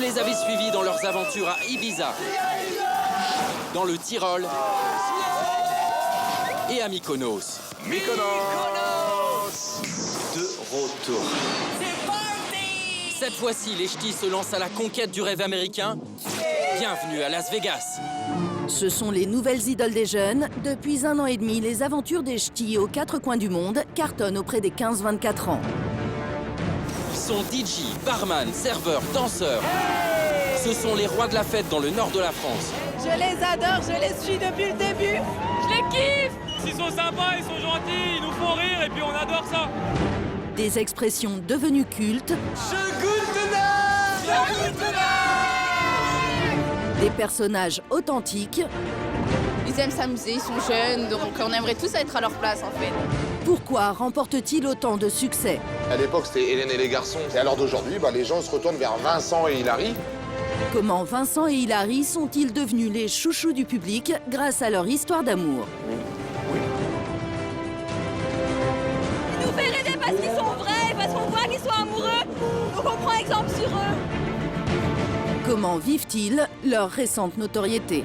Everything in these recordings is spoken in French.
les avait suivis dans leurs aventures à Ibiza, dans le Tyrol et à Mykonos. De retour. Cette fois-ci, les ch'tis se lancent à la conquête du rêve américain. Bienvenue à Las Vegas. Ce sont les nouvelles idoles des jeunes. Depuis 1 an et demi, les aventures des ch'tis aux 4 coins du monde cartonnent auprès des 15-24 ans. Ils sont DJ, barman, serveurs, danseurs. Ce sont les rois de la fête dans le nord de la France. Je les adore, je les suis depuis le début. Je les kiffe. Ils sont sympas, ils sont gentils, ils nous font rire et puis on adore ça. Des expressions devenues cultes. Des personnages authentiques. Ils aiment s'amuser, ils sont jeunes, donc on aimerait tous être à leur place en fait. Pourquoi remportent-ils autant de succès? À l'époque, c'était Hélène et les garçons. Et à l'heure d'aujourd'hui, les gens se retournent vers Vincent et Hilary. Comment Vincent et Hilary sont-ils devenus les chouchous du public grâce à leur histoire d'amour? Ils nous fait rêver parce qu'ils sont vrais, parce qu'on voit qu'ils sont amoureux, donc on prend exemple sur eux. Comment vivent-ils leur récente notoriété?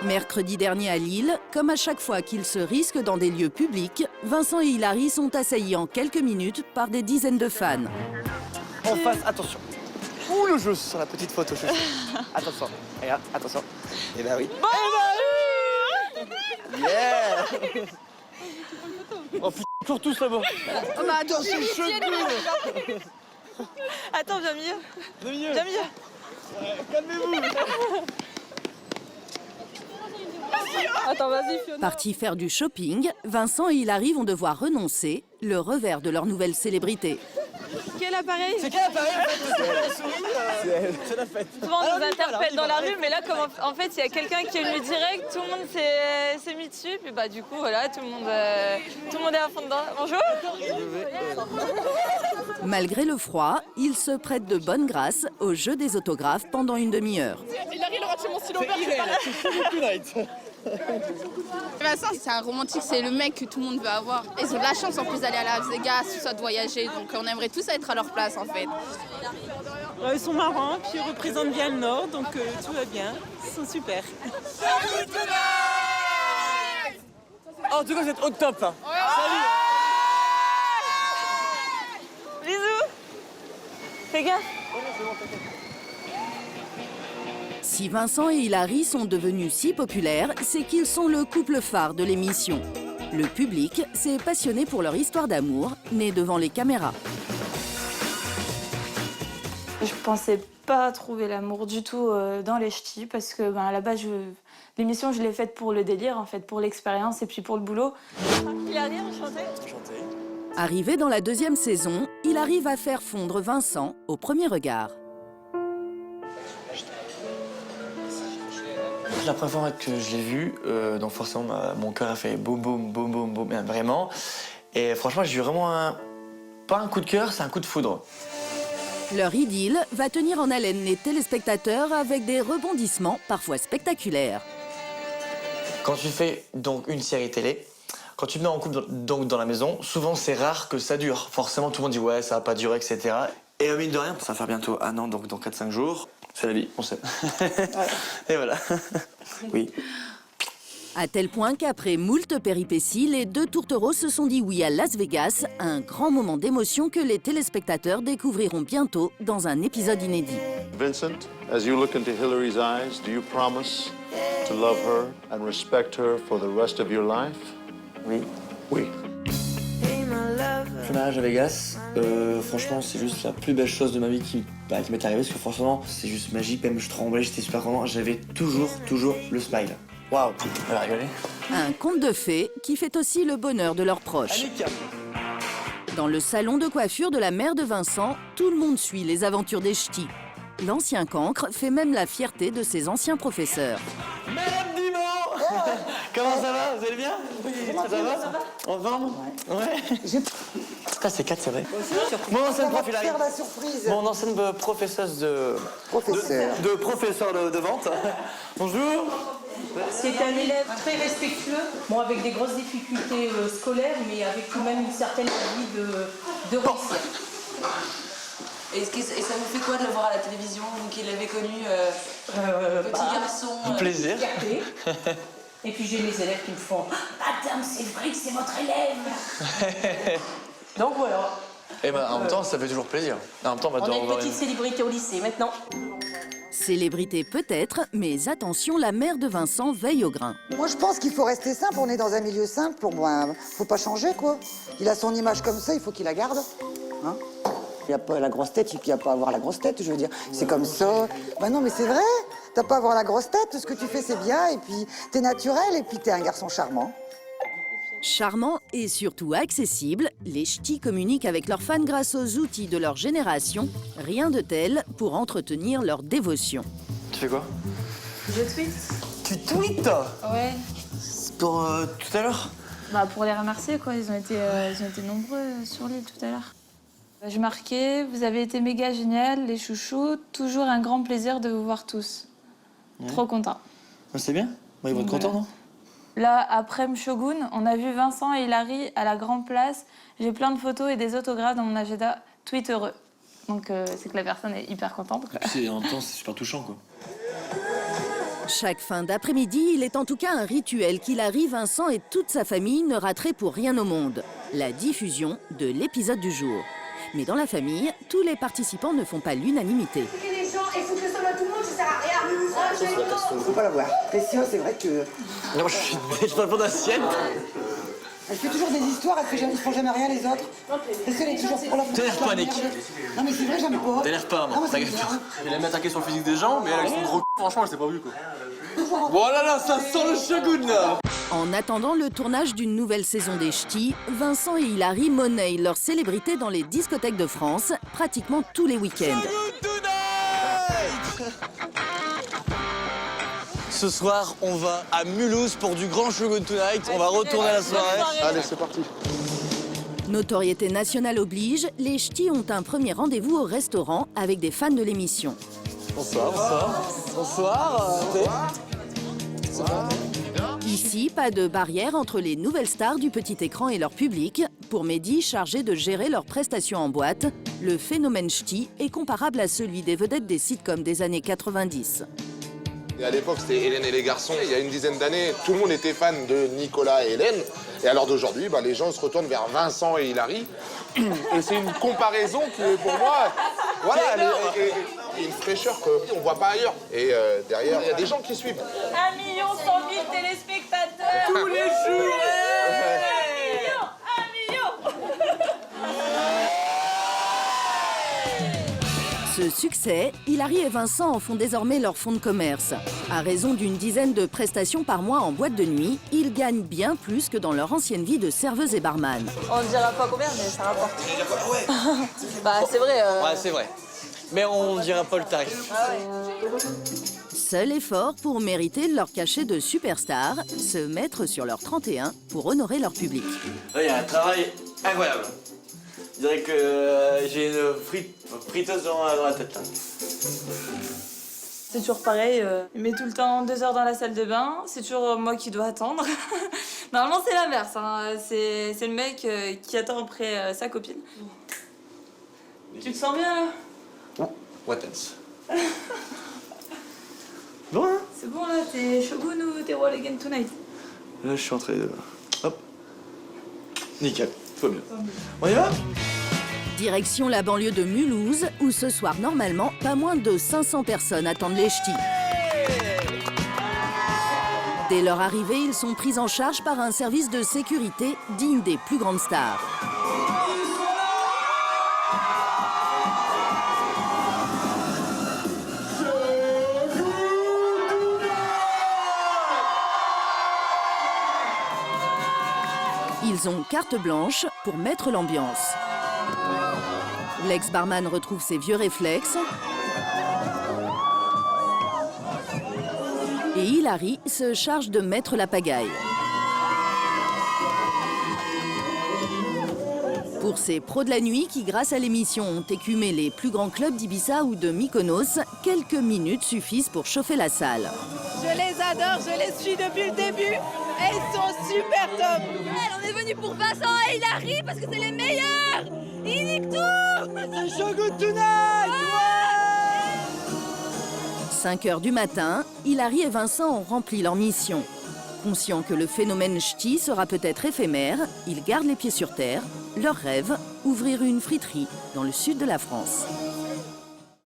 Mercredi dernier à Lille, comme à chaque fois qu'ils se risquent dans des lieux publics, Vincent et Hilary sont assaillis en quelques minutes par des dizaines de fans. En face, attention. Ouh, le jeu sur la petite photo. Attention. Regarde, attention. Et bah oui. Yeah. Oh putain, cours tous là-bas. Oh bah attends, c'est cheveux. Attends, viens mieux. Viens mieux. Calmez-vous. Attends, vas-y, Fiona. Partis faire du shopping, Vincent et Hilary vont devoir renoncer, le revers de leur nouvelle célébrité. Quel appareil? C'est quel appareil en fait? C'est la fête. Souvent on nous interpelle dans la rue, mais là, comme en fait, il y a quelqu'un qui est venu direct, tout le monde s'est mis dessus, puis du coup, voilà, tout le monde est à fond dedans. Bonjour. Malgré le froid, ils se prêtent de bonne grâce au jeu des autographes pendant une demi-heure. Hilary, il aura tué mon stylo Vincent, c'est un romantique, c'est le mec que tout le monde veut avoir. Ils ont de la chance en plus d'aller à Las Vegas, tout ça, de voyager, donc on aimerait tous être à leur place en fait. Ils sont marrants, puis ils représentent bien le Nord, donc tout va bien. Ils sont super. En tout cas, vous êtes au top. Hein. Salut. Bisous. Fais gaffe. Si Vincent et Hilary sont devenus si populaires, c'est qu'ils sont le couple phare de l'émission. Le public s'est passionné pour leur histoire d'amour, née devant les caméras. Je pensais pas trouver l'amour du tout dans les ch'tis parce que à la base, l'émission, je l'ai faite pour le délire, en fait, pour l'expérience et puis pour le boulot. Hilary, enchantée. Arrivé dans la 2e saison, il arrive à faire fondre Vincent au premier regard. La première fois que je l'ai vu, donc forcément mon cœur a fait boum boum boum boum boum, vraiment. Et franchement j'ai eu vraiment pas un coup de cœur, c'est un coup de foudre. Leur idylle va tenir en haleine les téléspectateurs avec des rebondissements parfois spectaculaires. Quand tu fais donc une série télé, quand tu te mets en couple donc dans la maison, souvent c'est rare que ça dure. Forcément tout le monde dit ouais ça va pas durer, etc. Et mine de rien, ça va faire bientôt 1 an, donc dans 4-5 jours. C'est la vie, on sait. Et voilà. Oui. À tel point qu'après moult péripéties, les deux tourtereaux se sont dit oui à Las Vegas, un grand moment d'émotion que les téléspectateurs découvriront bientôt dans un épisode inédit. Vincent, as you look into Hilary's eyes, do you promise to love her and respect her for the rest of your life? Oui. Oui. Le mariage à Vegas, franchement, c'est juste la plus belle chose de ma vie qui m'est arrivée, parce que franchement, c'est juste magique, même je tremblais, j'étais super content, j'avais toujours le smile. Waouh, elle va rigoler. Un conte de fées qui fait aussi le bonheur de leurs proches. Annick. Dans le salon de coiffure de la mère de Vincent, tout le monde suit les aventures des ch'tis. L'ancien cancre fait même la fierté de ses anciens professeurs. Madame Dumont. Comment ça va? Vous allez bien? Oui, ça va? En forme? Ouais. Ah, c'est 4, c'est vrai. Mon ancienne prof, Mon ancienne professeuse de... Professeur. De professeur de vente. Bonjour. C'est un élève très respectueux, bon, avec des grosses difficultés scolaires, mais avec quand même une certaine envie de réussir. Et ça vous fait quoi de le voir à la télévision, vous qui l'avez connu petit garçon Plaisir. Et puis j'ai mes élèves qui me font « Madame, c'est vrai que c'est votre élève !» Donc voilà. Et ben, en même temps, ça fait toujours plaisir. En même temps, on a une petite célébrité au lycée maintenant. Célébrité peut-être, mais attention, la mère de Vincent veille au grain. Moi, je pense qu'il faut rester simple. On est dans un milieu simple. Pour moi, faut pas changer, quoi. Il a son image comme ça, il faut qu'il la garde. Hein, il n'y a pas la grosse tête, il n'y a pas à avoir la grosse tête, je veux dire. C'est comme ça. Bah non, mais c'est vrai. T'as pas à avoir la grosse tête. Ce que tu fais, c'est bien. Et puis, t'es naturel. Et puis, t'es un garçon charmant. Charmant et surtout accessible, les ch'tis communiquent avec leurs fans grâce aux outils de leur génération. Rien de tel pour entretenir leur dévotion. Tu fais quoi? Je tweet. Tu tweets? Ouais. Pour tout à l'heure? Bah pour les remercier quoi, ils ont été nombreux sur l'île tout à l'heure. Je marquais, vous avez été méga génial, les chouchous, toujours un grand plaisir de vous voir tous. Ouais. Trop content. C'est bien, ils vont être contents, non? Là, après Shogun, on a vu Vincent et Hilary à la Grande Place. J'ai plein de photos et des autographes dans mon agenda. Tweet heureux. Donc c'est que la personne est hyper contente. Et puis en même temps, c'est super touchant, quoi. Chaque fin d'après-midi, il est en tout cas un rituel qu'Hilary, Vincent et toute sa famille ne rateraient pour rien au monde. La diffusion de l'épisode du jour. Mais dans la famille, tous les participants ne font pas l'unanimité. Les gens, il faut que ça va tout le monde, ça sert à rien. Faut pas la voir. Précieux, c'est vrai que... Non, je parle pas d'assiette. Elle fait toujours des histoires, elle ne font jamais rien les autres. Parce qu'elle est toujours pour la... T'as l'air panique. Non mais c'est vrai, j'aime pas. T'as l'air pas, non, moi. T'inquiète pas. Il aime attaquer sur le physique des gens, mais elle avec son gros franchement, elle s'est pas vue quoi. Voilà là, ça sent le Shogun là. En attendant le tournage d'une nouvelle saison des Ch'tis, Vincent et Hilary monnaient leur célébrité dans les discothèques de France, pratiquement tous les week-ends. Ce soir, on va à Mulhouse pour du grand Shogun Tonight. On va retourner la soirée. Allez, c'est parti. Notoriété nationale oblige, les Ch'tis ont un premier rendez-vous au restaurant avec des fans de l'émission. Bonsoir, bonsoir. Bonsoir. Ici, pas de barrière entre les nouvelles stars du petit écran et leur public. Pour Mehdi, chargé de gérer leurs prestations en boîte, le phénomène ch'ti est comparable à celui des vedettes des sitcoms des années 90. Et à l'époque, c'était Hélène et les garçons. Il y a une dizaine d'années, tout le monde était fan de Nicolas et Hélène. Et alors d'aujourd'hui, bah, les gens se retournent vers Vincent et Hilary. Et c'est une comparaison qui est pour moi... Voilà, il y a une fraîcheur qu'on ne voit pas ailleurs. Et derrière, il y a des gens qui suivent. 1 100 000 téléspectateurs tous les jours. 1 million. Ce succès, Hilary et Vincent en font désormais leur fonds de commerce. À raison d'une dizaine de prestations par mois en boîte de nuit, ils gagnent bien plus que dans leur ancienne vie de serveuse et barman. On ne dira pas combien, mais ça rapporte. Bah c'est vrai. Ouais, c'est vrai. Mais on ne dira pas le tarif. Seul effort pour mériter leur cachet de superstar, se mettre sur leur 31 pour honorer leur public. Il y a un travail incroyable. Je dirais que j'ai une friteuse dans la tête. Là. C'est toujours pareil, il met tout le temps 2 heures dans la salle de bain, c'est toujours moi qui dois attendre. Normalement c'est l'inverse, hein. C'est le mec qui attend après sa copine. Tu te sens bien là? Non, what else? Bon hein? C'est bon là, t'es Shogun ou t'es Roll Again Tonight? Là je suis entré de... Hop. Nickel, tout va bien. On y va? Direction la banlieue de Mulhouse, où ce soir, normalement, pas moins de 500 personnes attendent les ch'tis. Dès leur arrivée, ils sont pris en charge par un service de sécurité digne des plus grandes stars. Ils ont carte blanche pour mettre l'ambiance. L'ex-barman retrouve ses vieux réflexes. Et Hilary se charge de mettre la pagaille. Pour ces pros de la nuit qui, grâce à l'émission, ont écumé les plus grands clubs d'Ibiza ou de Mykonos, quelques minutes suffisent pour chauffer la salle. Je les adore, je les suis depuis le début et ils sont super top. On est venu pour Vincent et Hilary parce que c'est les meilleurs. Ils niquent tout. C'est so good tonight. 5 heures du matin, Hilary et Vincent ont rempli leur mission. Conscients que le phénomène ch'ti sera peut-être éphémère, ils gardent les pieds sur terre. Leur rêve, ouvrir une friterie dans le sud de la France.